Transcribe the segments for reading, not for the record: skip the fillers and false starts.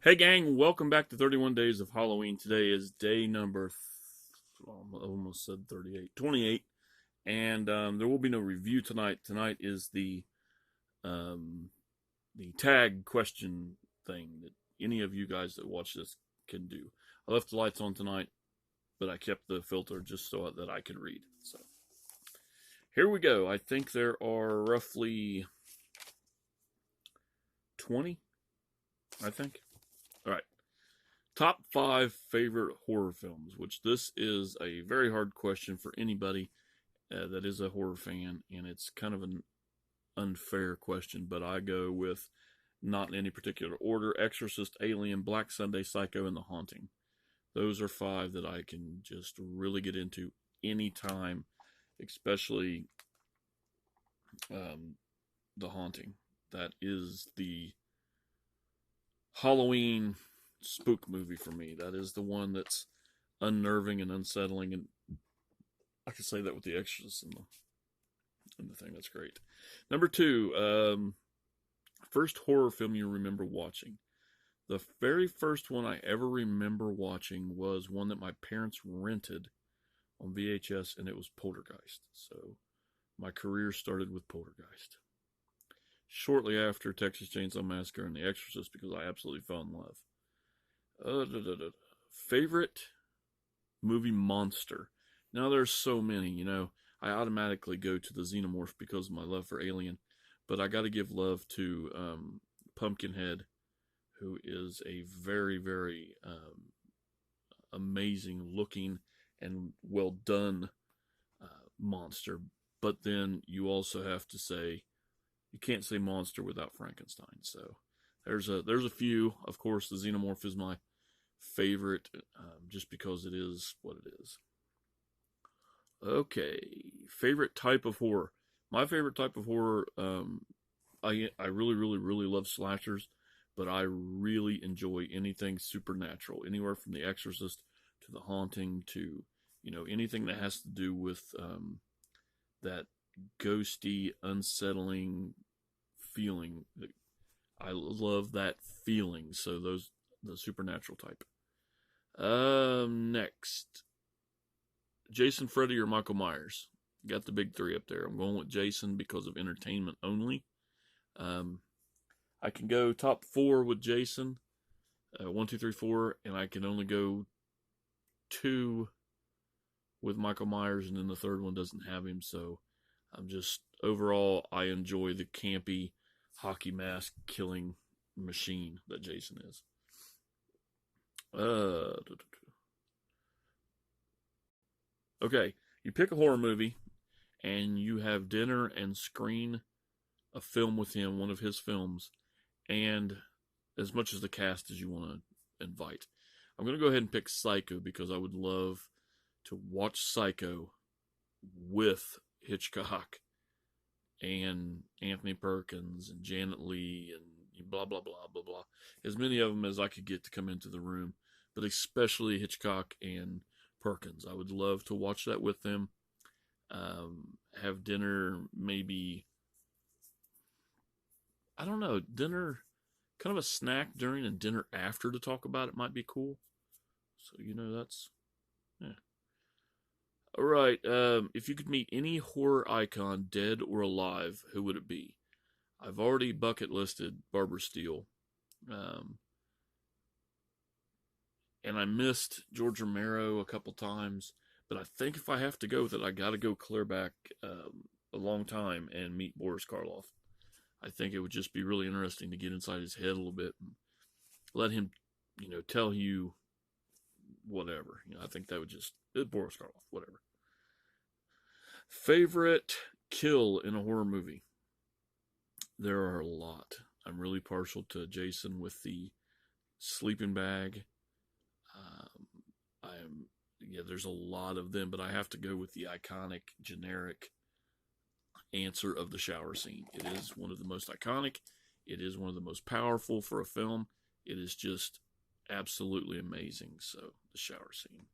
Hey gang, welcome back to 31 Days of Halloween. Today is day number, I almost said 38, 28, and there will be no review tonight. Tonight is um, the tag question thing that any of you guys that watch this can do. I left the lights on tonight, but I kept the filter just so that I could read. So here we go. I think there are roughly 20, I think. All right. Top 5 favorite horror films, which this is a very hard question for anybody that is a horror fan, and it's kind of an unfair question, but I go with, not in any particular order, Exorcist, Alien, Black Sunday, Psycho, and The Haunting. Those are 5 that I can just really get into anytime, especially um, The Haunting. That is the Halloween spook movie for me. That is the one that's unnerving and unsettling, and I can say that with The Exorcist and the thing. That's great. Number 2, first horror film you remember watching. The very first one I ever remember watching was one that my parents rented on VHS, and it was Poltergeist. So my career started with Poltergeist. Shortly after Texas Chainsaw Massacre and The Exorcist, because I absolutely fell in love. Favorite movie monster. Now there's so many, I automatically go to the Xenomorph because of my love for Alien, but I got to give love to Pumpkinhead, who is a very, very amazing looking and well done monster. But then you also have to say, you can't say monster without Frankenstein. So there's a few. Of course, the Xenomorph is my favorite, just because it is what it is. Okay, favorite type of horror. My favorite type of horror, I really, really, really love slashers, but I really enjoy anything supernatural, anywhere from The Exorcist to The Haunting to, anything that has to do with that ghosty, unsettling feeling. I love that feeling. So the supernatural type. Next, Jason, Freddy, or Michael Myers. Got the big 3 up there. I'm going with Jason because of entertainment only. I can go top 4 with Jason, 1, 2, 3, 4, and I can only go 2 with Michael Myers, and then the third one doesn't have him. So I'm just, overall, I enjoy the campy hockey mask killing machine that Jason is. Okay, you pick a horror movie and you have dinner and screen a film with him, one of his films, and as much as the cast as you want to invite. I'm going to go ahead and pick Psycho because I would love to watch Psycho with Hitchcock and Anthony Perkins and Janet Leigh and blah, blah, blah, blah, blah. As many of them as I could get to come into the room, but especially Hitchcock and Perkins. I would love to watch that with them. Have dinner, maybe, I don't know, dinner, kind of a snack during and dinner after to talk about it might be cool. So, that's, yeah. All right. If you could meet any horror icon, dead or alive, who would it be? I've already bucket listed Barbara Steele. Um, and I missed George Romero a couple times, but I think if I have to go with it, I got to go clear back a long time and meet Boris Karloff. I think it would just be really interesting to get inside his head a little bit and let him, tell you whatever. I think that would just, Boris Karloff, whatever. Favorite kill in a horror movie? There are a lot. I'm really partial to Jason with the sleeping bag. There's a lot of them, but I have to go with the iconic, generic answer of the shower scene. It is one of the most iconic. It is one of the most powerful for a film. It is just absolutely amazing. So, the shower scene.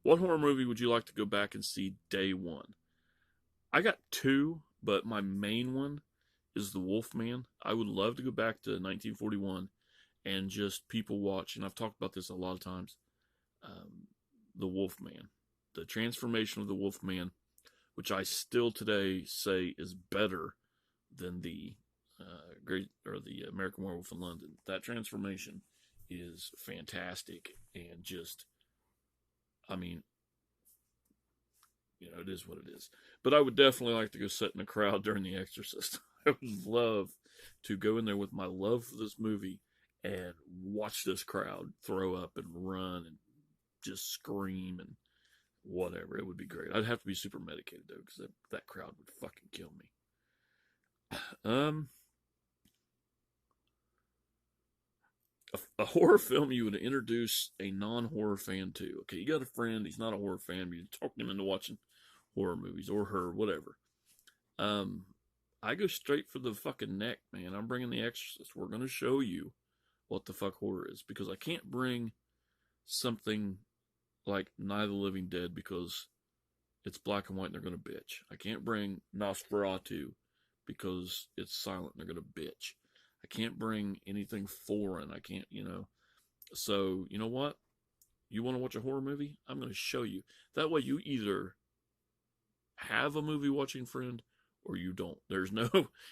What horror movie would you like to go back and see day one? I got 2, but my main one is The Wolfman. I would love to go back to 1941 and just people watch, and I've talked about this a lot of times, The Wolfman. The transformation of The Wolfman, which I still today say is better than the the American Werewolf in London. That transformation is fantastic, and just, I mean, it is what it is. But I would definitely like to go sit in a crowd during The Exorcist. I would love to go in there with my love for this movie and watch this crowd throw up and run and just scream and whatever. It would be great. I'd have to be super medicated though, because that crowd would fucking kill me. A horror film you would introduce a non-horror fan to. Okay, you got a friend, he's not a horror fan, but you talk him into watching horror movies, or her, whatever. I go straight for the fucking neck, man. I'm bringing The Exorcist. We're going to show you what the fuck horror is, because I can't bring something like Night of the Living Dead because it's black and white and they're going to bitch. I can't bring Nosferatu because it's silent and they're going to bitch. I can't bring anything foreign. I can't, So, you know what? You want to watch a horror movie? I'm going to show you. That way you either have a movie watching friend or you don't. There's no,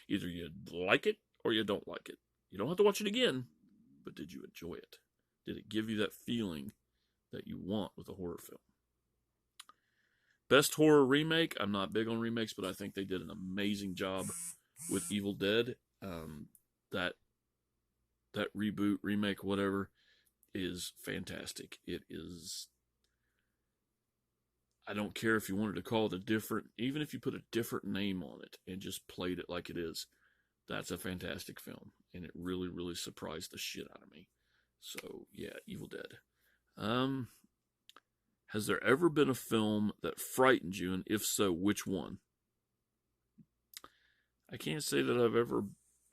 either you like it or you don't like it. You don't have to watch it again, but did you enjoy it? Did it give you that feeling that you want with a horror film? Best horror remake. I'm not big on remakes, but I think they did an amazing job with Evil Dead. That reboot, remake, whatever, is fantastic. It is. I don't care if you wanted to call it a different, even if you put a different name on it and just played it like it is, that's a fantastic film. And it really, really surprised the shit out of me. So, yeah, Evil Dead. Has there ever been a film that frightened you, and if so, which one? I can't say that I've ever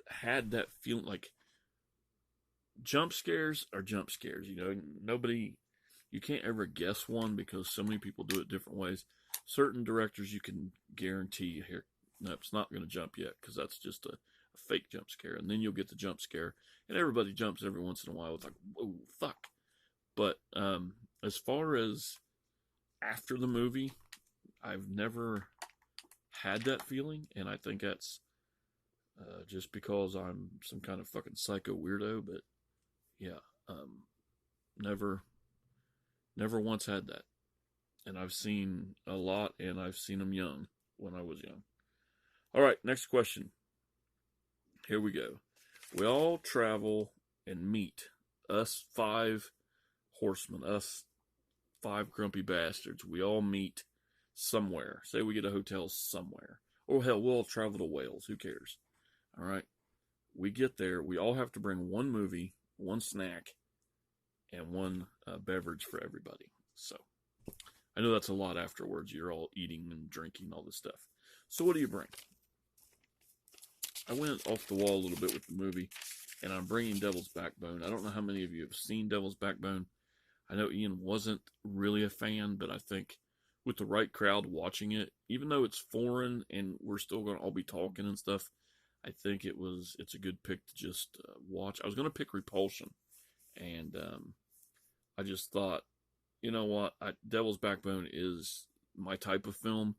had that feeling. Like, jump scares are jump scares. You can't ever guess one because so many people do it different ways. Certain directors you can guarantee, here, no, it's not going to jump yet, because that's just a fake jump scare. And then you'll get the jump scare, and everybody jumps every once in a while. It's like, whoa, fuck. But as far as after the movie, I've never had that feeling, and I think that's just because I'm some kind of fucking psycho weirdo. But yeah, never once had that. And I've seen a lot, and I've seen them young, when I was young. All right, next question. Here we go. We all travel and meet, us 5 horsemen, us 5 grumpy bastards. We all meet somewhere. Say we get a hotel somewhere. Or hell, we'll all travel to Wales. Who cares? All right. We get there. We all have to bring one movie, one snack, and one beverage for everybody. So, I know that's a lot afterwards. You're all eating and drinking all this stuff. So what do you bring? I went off the wall a little bit with the movie, and I'm bringing Devil's Backbone. I don't know how many of you have seen Devil's Backbone. I know Ian wasn't really a fan, but I think with the right crowd watching it, even though it's foreign and we're still going to all be talking and stuff, I think it's a good pick to just watch. I was going to pick Repulsion, and I just thought, you know what, Devil's Backbone is my type of film,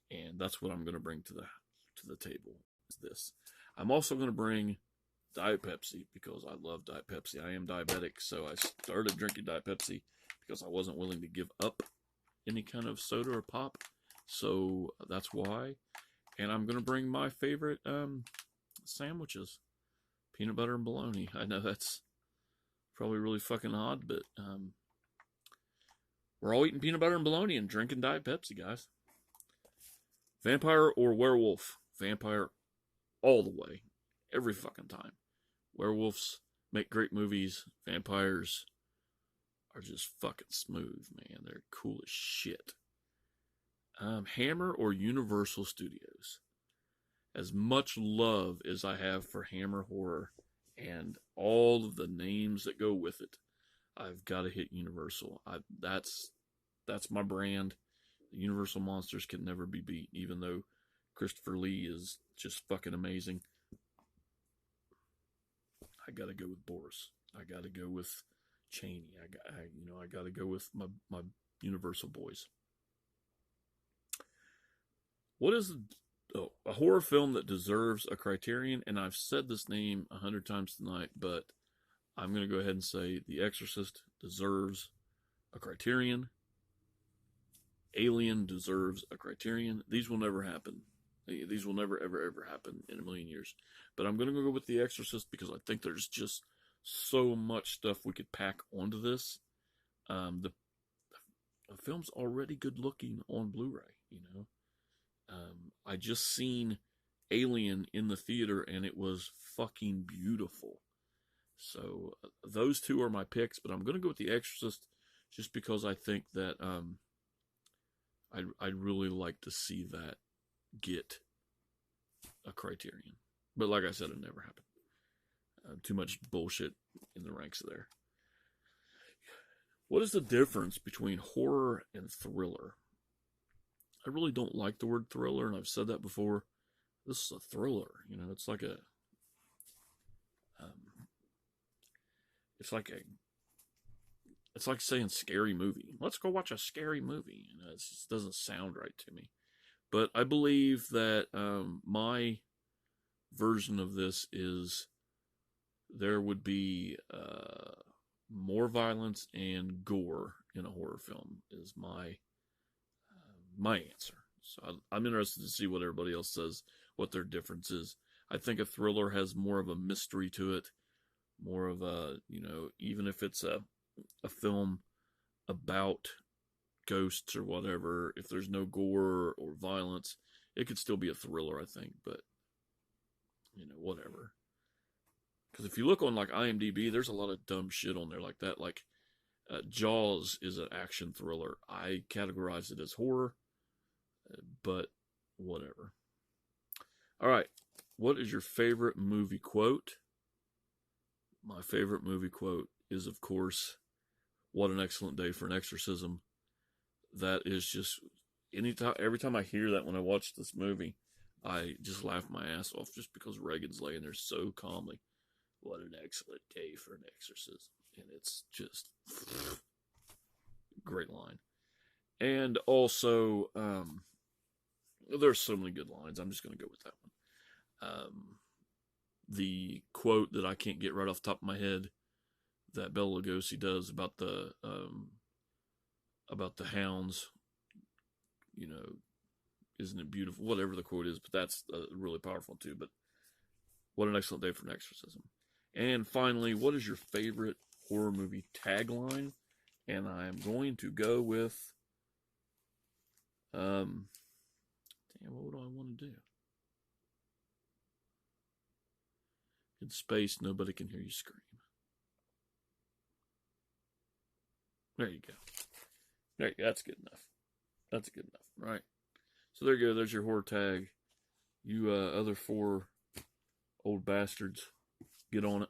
and that's what I'm going to bring to the table. Is this? I'm also going to bring Diet Pepsi, because I love Diet Pepsi. I am diabetic, so I started drinking Diet Pepsi because I wasn't willing to give up any kind of soda or pop. So that's why. And I'm going to bring my favorite sandwiches, peanut butter and bologna. I know that's probably really fucking odd, but we're all eating peanut butter and bologna and drinking Diet Pepsi, guys. Vampire or werewolf? Vampire all the way. Every fucking time. Werewolves make great movies. Vampires are just fucking smooth, man. They're cool as shit. Hammer or Universal Studios? As much love as I have for Hammer Horror and all of the names that go with it, I've got to hit Universal. That's my brand. The Universal monsters can never be beat, even though Christopher Lee is just fucking amazing. got to go with Boris. I got to go with Cheney. I got to go with my Universal boys. What is a horror film that deserves a Criterion? And I've said this name 100 times tonight, but I'm going to go ahead and say The Exorcist deserves a Criterion. Alien deserves a Criterion. These will never happen. These will never, ever, ever happen in a million years. But I'm going to go with The Exorcist because I think there's just so much stuff we could pack onto this. The film's already good looking on Blu-ray, I just seen Alien in the theater and it was fucking beautiful. So those two are my picks, but I'm going to go with The Exorcist just because I think that I'd really like to see that get a Criterion. But like I said, it never happened. Too much bullshit in the ranks there. What is the difference between horror and thriller? I really don't like the word thriller, and I've said that before. This is a thriller, it's like it's like saying scary movie. Let's go watch a scary movie. It just doesn't sound right to me. But I believe that my version of this is there would be more violence and gore in a horror film is my answer. So I'm interested to see what everybody else says, what their difference is. I think a thriller has more of a mystery to it, more of a, even if it's a film about ghosts or whatever, if there's no gore or violence, it could still be a thriller, I think, but, whatever. Because if you look on, like, IMDb, there's a lot of dumb shit on there like that. Like, Jaws is an action thriller. I categorize it as horror, but whatever. All right. What is your favorite movie quote? My favorite movie quote is, of course, "What an excellent day for an exorcism." That is just, every time I hear that when I watch this movie, I just laugh my ass off just because Reagan's laying there so calmly. What an excellent day for an exorcism. And it's just great line. And also, there's so many good lines. I'm just going to go with that one. The quote that I can't get right off the top of my head that Bela Lugosi does about the hounds, isn't it beautiful? Whatever the quote is, but that's really powerful too. But what an excellent day for an exorcism. And finally, what is your favorite horror movie tagline? And I'm going to go with, damn, what would I want to do? In space, nobody can hear you scream. There you go. There you go. That's good enough. That's good enough, right? So there you go. There's your horror tag. You other four old bastards, get on it.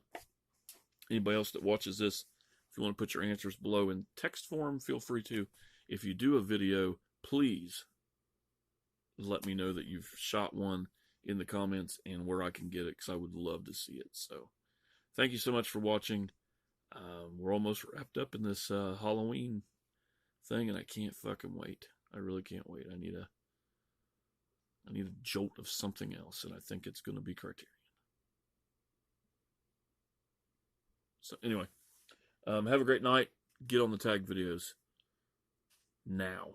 Anybody else that watches this, if you want to put your answers below in text form, feel free to. If you do a video, please let me know that you've shot one in the comments and where I can get it, because I would love to see it. So thank you so much for watching. We're almost wrapped up in this Halloween thing, and I can't fucking wait. I really can't wait. I need a jolt of something else, and I think it's going to be Criterion. So anyway, have a great night. Get on the tag videos now.